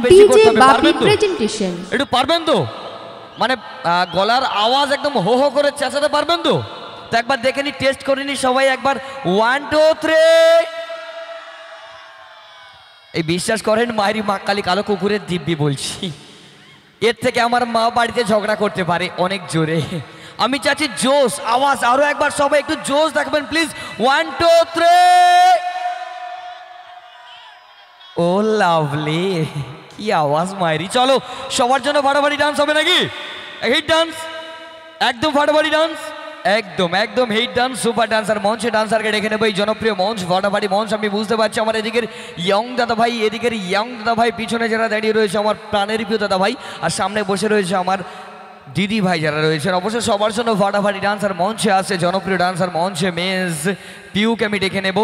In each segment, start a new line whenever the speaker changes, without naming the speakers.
বেশি করতে
ডিজে
হবে,
বাপি
পারবেন তো?
প্রেজেন্টেশন।
একটু পারবেন তো? মানে গলার আওয়াজ একদম হো হো করে চেঁচাতে পারবেন তো? তো একবার দেখে নি, টেস্ট করে নি সবাই একবার। 1 2 3। এই বিশ্বাস করেন মায়েরি মা কালী কালো কুকুরের দিব্যি বলছি, এর থেকে আমার মা বাড়িতে ঝগড়া করতে পারে অনেক জোরে। আমি চাচ্ছি জোশ আওয়াজ আরো একবার, সবাই একটু জোশ দেখবেন প্লিজ। 1 2 3। ও লাভলি, কি আওয়াজ মায়েরি। চলো সবার জন্য ফাটাফাটি ডান্স হবে নাকি? হিট ডান্স, একদম ফাটাফাটি ডান্স, একদম একদম হিট ডান্স, সুপার ডান্সার মঞ্চে ডান্সারকে ডেকে নেবো। এই জনপ্রিয় মঞ্চ ফাটাফাটি মঞ্চ। আমি বুঝতে পারছি আমার এদিকের ইয়ং দাদা ভাই, এদিকের ইয়ং দাদা ভাই, পিছনে যারা দাঁড়িয়ে রয়েছে আমার প্রাণের প্রিয় দাদা ভাই, আর সামনে বসে রয়েছে আমার দিদি ভাই যারা রয়েছেন। অবশ্যই সবার জন্য ফাটাফাটি ডান্সার মঞ্চে আছে। জনপ্রিয় ডান্সার মঞ্চে মেজ পিউকে আমি ডেকে নেব।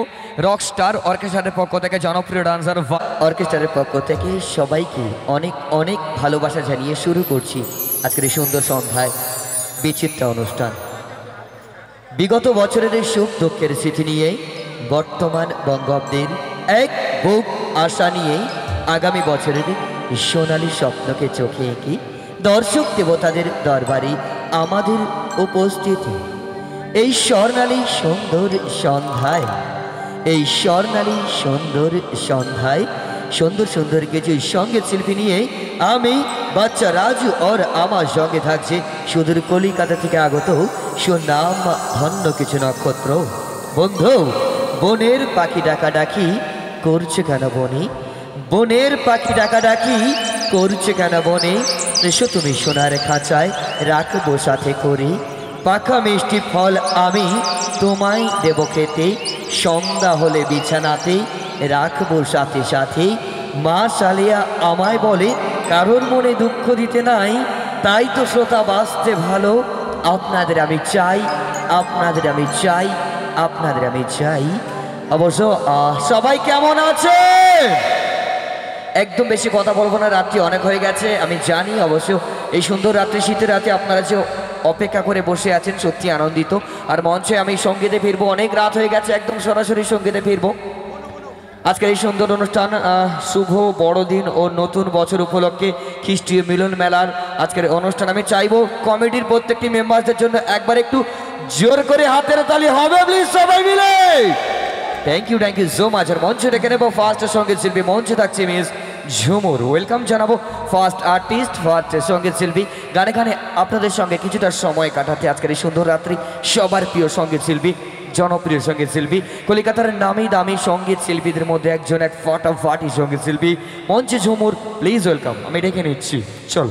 রকস্টার অর্কেস্ট্রারের পক্ষ থেকে জনপ্রিয় ডান্সার অর্কেস্ট্রারের পক্ষ থেকে সবাইকে অনেক অনেক ভালোবাসা জানিয়ে শুরু করছি আজকের এই সুন্দর সন্ধ্যায় বিচিত্র অনুষ্ঠান। বিগত বছরের এই সুখ দুঃখের স্মৃতি নিয়ে বর্তমান বঙ্গাব্দের এক বুক আশা নিয়ে আগামী বছরের সোনালী স্বপ্নকে চোখে এঁকে দর্শক দেবতাদের দরবারে আমাদের উপস্থিতি এই স্বর্ণালী সুন্দর সন্ধ্যায়, এই স্বর্ণালী সুন্দর সন্ধ্যায় সুন্দর সুন্দর কিছু সঙ্গীত শিল্পী নিয়ে আমি বাচ্চা রাজু और আমার সঙ্গে থাকছে সুদূর কলিকাতা থেকে আগত সুনাম ধন্য কিছু নক্ষত্র। বন্ধু, বনের পাখি ডাকাডাকি করছে কেন বনে? বনের পাখি ডাকাডাকি করছে কেন বনে? এসো তুমি সোনার খাঁচায় রাখবো সাথে করে, পাখা মিষ্টি ফল আমি তোমায় দেব খেতে, সন্ধ্যা হলে বিছানাতে রাখবো সাথে সাথে। মা শালিয়া আমায় বলে কারোর মনে দুঃখ দিতে নাই, তাই তো শ্রোতা বাঁচতে ভালো। আপনাদের আমি চাই, আপনাদের আমি চাই, আপনাদের আমি চাই। অবশ্য সবাই কেমন আছে? একদম বেশি কথা বলবো না, রাত্রি অনেক হয়ে গেছে আমি জানি। অবশ্য এই সুন্দর রাত্রি, শীতের রাতে আপনারা যে অপেক্ষা করে বসে আছেন সত্যি আনন্দিত। আর মঞ্চে আমি সঙ্গীতে ফিরবো, অনেক রাত হয়ে গেছে, একদম সরাসরি সঙ্গীতে ফিরবো। আজকের এই সুন্দর অনুষ্ঠান শুভ বড়দিন ও নতুন বছর উপলক্ষে খ্রিস্টীয় মিলন মেলার আজকের অনুষ্ঠান। আমি চাইবো কমিটির প্রত্যেকটি মেম্বারদের জন্য একবার একটু জোর করে হাতের তালি হবে প্লিজ সবাই মিলে। Thank you so much. আর মঞ্চে ডেকে নেবো ফার্স্ট সঙ্গীত শিল্পী, মঞ্চে থাকছে মিস ঝুমুর। ওয়েলকাম জানাবো ফার্স্ট আর্টিস্ট, ফার্স্ট সঙ্গীত শিল্পী। গানে গানে আপনাদের সঙ্গে কিছুটা সময় কাটাতে আজকের এই সুন্দর রাত্রি সবার প্রিয় সঙ্গীত শিল্পী, জনপ্রিয় সঙ্গীত শিল্পী, কলিকাতার নামি দামি সঙ্গীত শিল্পীদের মধ্যে একজন, এক ফাটাফাটি সঙ্গীত শিল্পী মঞ্চে ঝুমুর। প্লিজ ওয়েলকাম, আমি ডেকে নিচ্ছি। চল